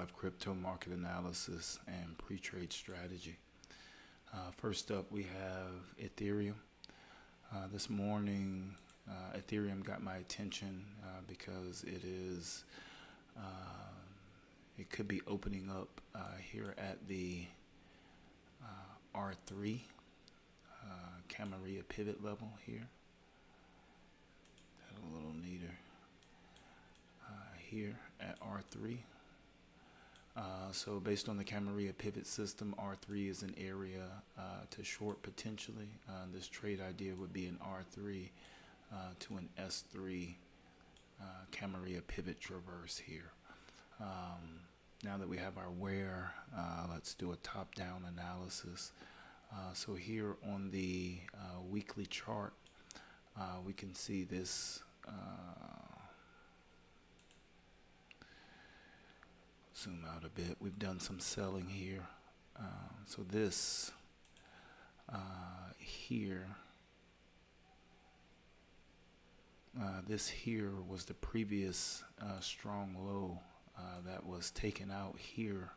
live crypto market analysis and pre-trade strategy. First up, we have Ethereum. This morning, Ethereum got my attention because it could be opening up here at the R3 Camarilla pivot level here. A little neater here at R3. So based on the Camarilla pivot system, R3 is an area to short potentially. This trade idea would be an R3 to an S3 Camarilla pivot traverse here. Now that we have our where, let's do a top-down analysis. So here on the weekly chart, we can see this zoom out a bit. We've done some selling here. So this here, this here was the previous strong low that was taken out here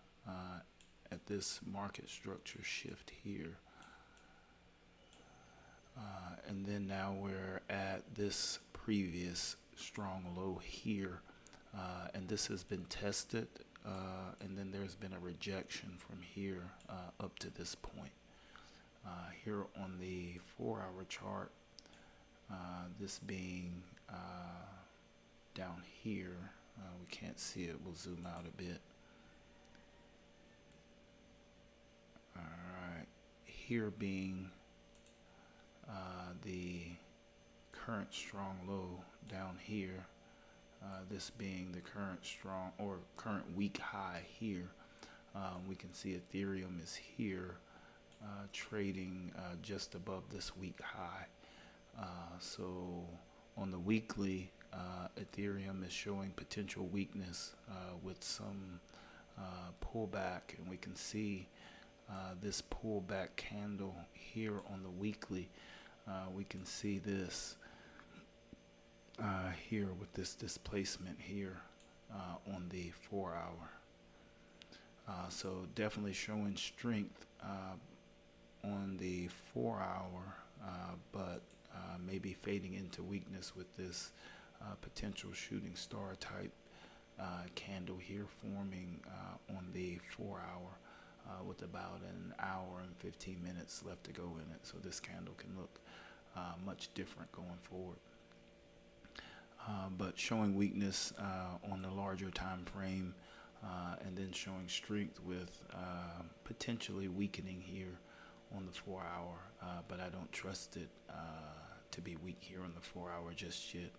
at this market structure shift here. And then now we're at this previous strong low here, and this has been tested, and then there's been a rejection from here up to this point. Here on the 4-hour chart, this being down here, we can't see it, we'll zoom out a bit. Alright, here being the current strong low down here, this being the current strong or current week high here. We can see Ethereum is here trading just above this week high. So on the weekly, Ethereum is showing potential weakness with some pullback, and we can see this pullback candle here on the weekly. We can see this here with this displacement here on the 4-hour. So definitely showing strength on the 4-hour, but maybe fading into weakness with this potential shooting star type candle here forming on the 4-hour with about an hour and 15 minutes left to go in it. So this candle can look much different going forward. But showing weakness on the larger time frame, and then showing strength with potentially weakening here on the 4-hour, but I don't trust it to be weak here on the 4-hour just yet.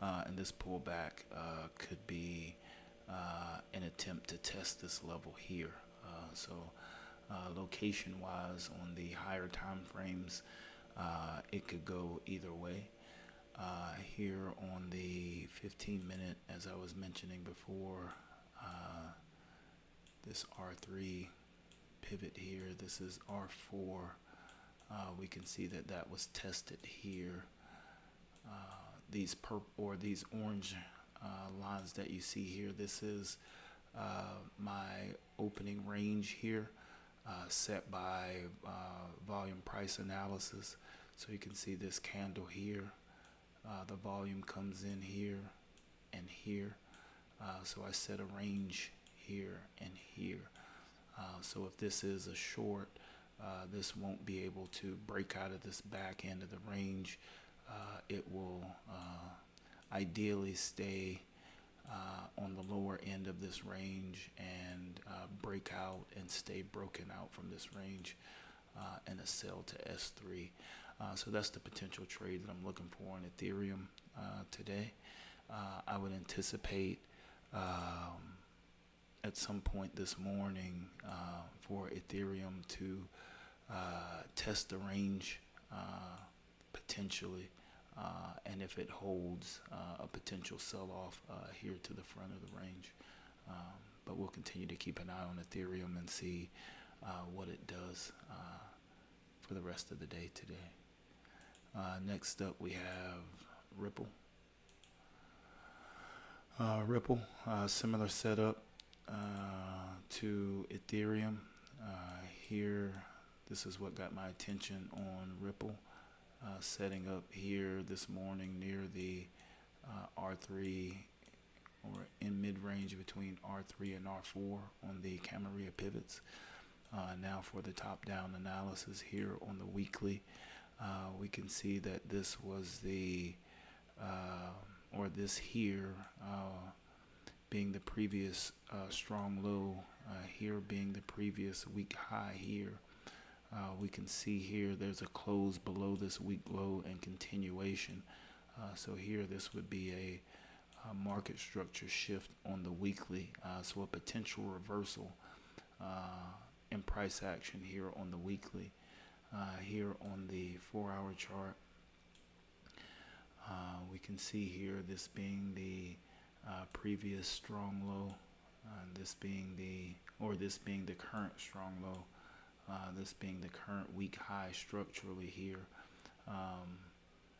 And this pullback could be an attempt to test this level here. So location wise on the higher time frames, it could go either way. Here on the 15-minute, as I was mentioning before, this R3 pivot here, this is R4. We can see that that was tested here. These purple or these orange lines that you see here, this is my opening range here, set by volume price analysis. So you can see this candle here. The volume comes in here and here. So I set a range here and here. So if this is a short, this won't be able to break out of this back end of the range. It will ideally stay on the lower end of this range and break out and stay broken out from this range and a sell to S3. So that's the potential trade that I'm looking for on Ethereum today. I would anticipate at some point this morning for Ethereum to test the range potentially, and if it holds, a potential sell-off here to the front of the range. But we'll continue to keep an eye on Ethereum and see what it does for the rest of the day today. Next up, we have Ripple. Ripple, similar setup. to Ethereum. Here, this is what got my attention on Ripple, setting up here this morning near the R3, or in mid-range between R3 and R4 on the Camarilla pivots. Now for the top-down analysis here on the weekly, we can see that this was the, or this here, being the previous strong low, here being the previous week high here. We can see here there's a close below this week low and continuation. So here this would be a market structure shift on the weekly, so a potential reversal in price action here on the weekly. Here on the 4-hour chart, we can see here this being the previous strong low, this being the current strong low, this being the current week high structurally here.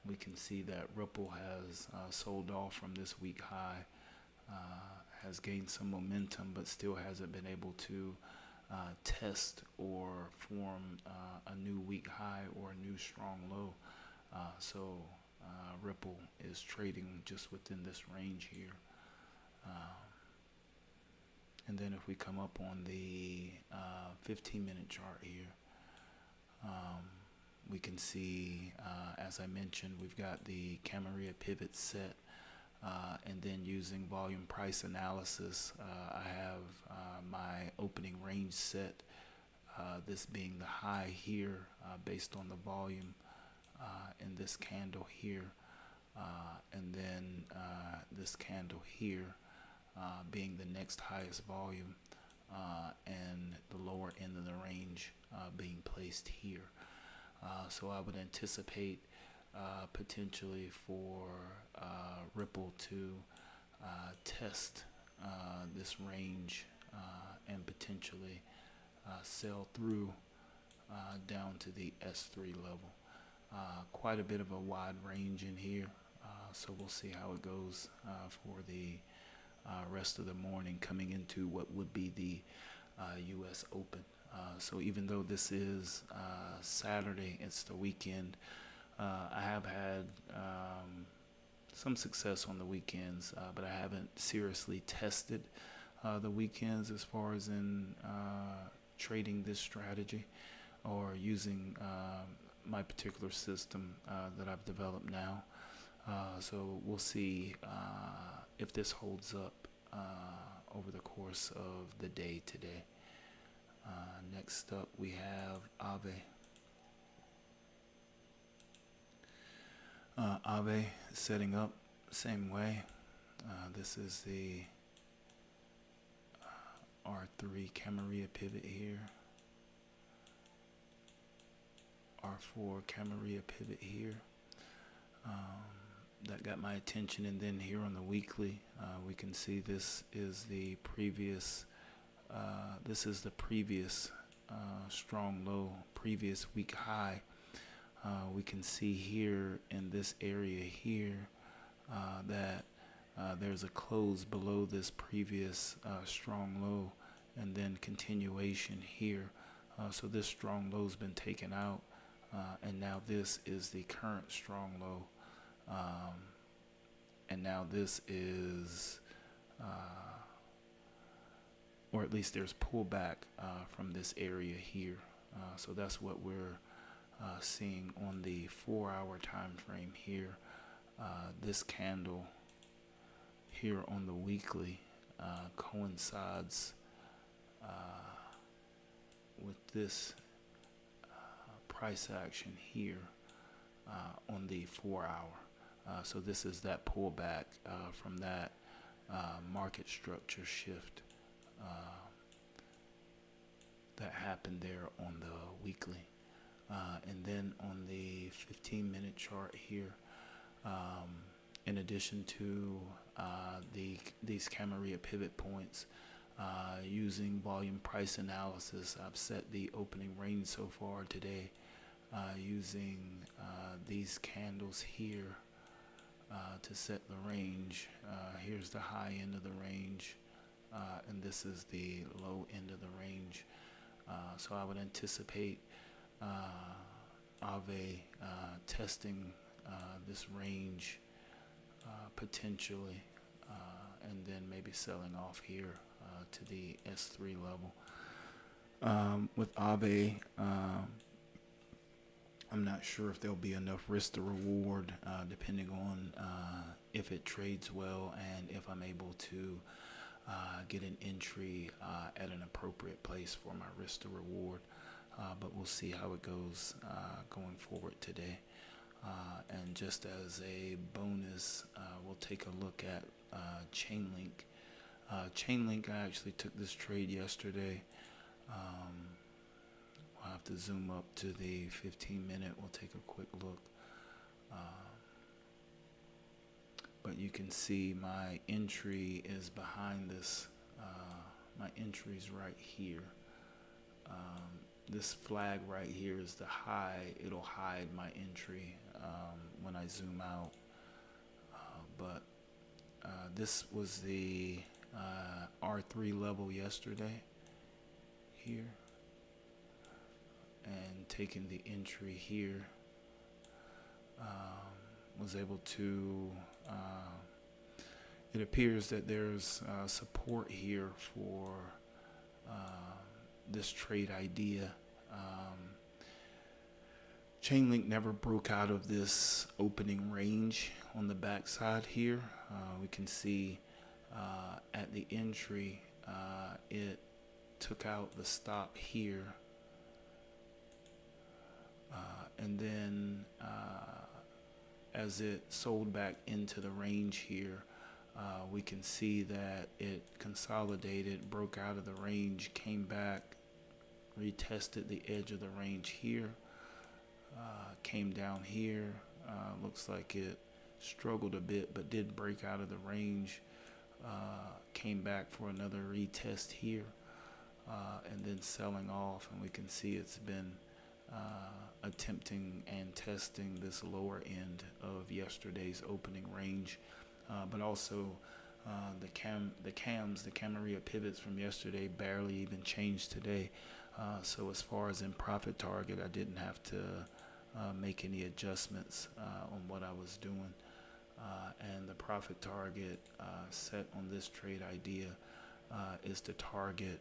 We can see that Ripple has sold off from this week high, has gained some momentum, but still hasn't been able to test or form a new week high or a new strong low. So Ripple is trading just within this range here. And then if we come up on the 15-minute chart here, we can see, as I mentioned, we've got the Camarilla pivot set, and then using volume price analysis, I have my opening range set, this being the high here based on the volume in this candle here, and then this candle here being the next highest volume, and the lower end of the range being placed here. So I would anticipate potentially for Ripple to test this range and potentially sell through down to the S3 level. Quite a bit of a wide range in here, so we'll see how it goes for the rest of the morning coming into what would be the US Open. So even though this is Saturday, it's the weekend, I have had some success on the weekends, but I haven't seriously tested the weekends as far as in trading this strategy or using my particular system that I've developed now. So we'll see if this holds up over the course of the day today. Next up we have Aave. Aave setting up same way. This is the R3 Camarilla pivot here, R4 Camarilla pivot here. That got my attention, and then here on the weekly, we can see this is the previous strong low, previous week high. We can see here in this area here that there's a close below this previous strong low, and then continuation here. So this strong low has been taken out, and now this is the current strong low, and now this is or at least there's pullback from this area here. So that's what we're seeing on the 4-hour time frame here. This candle here on the weekly coincides with this price action here on the 4-hour. So this is that pullback from that market structure shift that happened there on the weekly. And then on the 15-minute chart here, in addition to these Camarilla pivot points, using volume price analysis, I've set the opening range so far today using these candles here to set the range. Here's the high end of the range, and this is the low end of the range. So I would anticipate AAVE testing this range potentially, and then maybe selling off here to the S3 level. With AAVE, I'm not sure if there'll be enough risk to reward, depending on if it trades well and if I'm able to get an entry at an appropriate place for my risk to reward. But we'll see how it goes going forward today. And just as a bonus, we'll take a look at Chainlink. Chainlink, I actually took this trade yesterday. I'll have to zoom up to the 15-minute. We'll take a quick look. But you can see my entry is behind this. My entry's right here. This flag right here is the high. It'll hide my entry when I zoom out. But this was the R3 level yesterday here. And taking the entry here, was able to, it appears that there's support here for this trade idea. Chainlink never broke out of this opening range on the backside here. We can see at the entry, it took out the stop here. And then as it sold back into the range here, we can see that it consolidated, broke out of the range, came back, retested the edge of the range here, came down here. Looks like it struggled a bit, but did break out of the range, came back for another retest here, and then selling off. And we can see it's been attempting and testing this lower end of yesterday's opening range, but also the Camarilla pivots from yesterday barely even changed today. So as far as in profit target, I didn't have to make any adjustments on what I was doing, and the profit target set on this trade idea is to target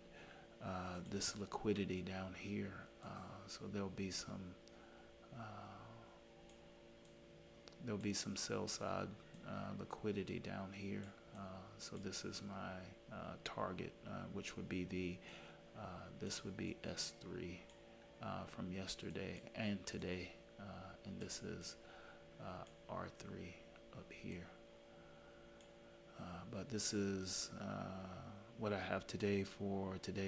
this liquidity down here. So there'll be some sell side liquidity down here. So this is my target, which would be the this would be S3 from yesterday and today, and this is R3 up here. But this is what I have today for today.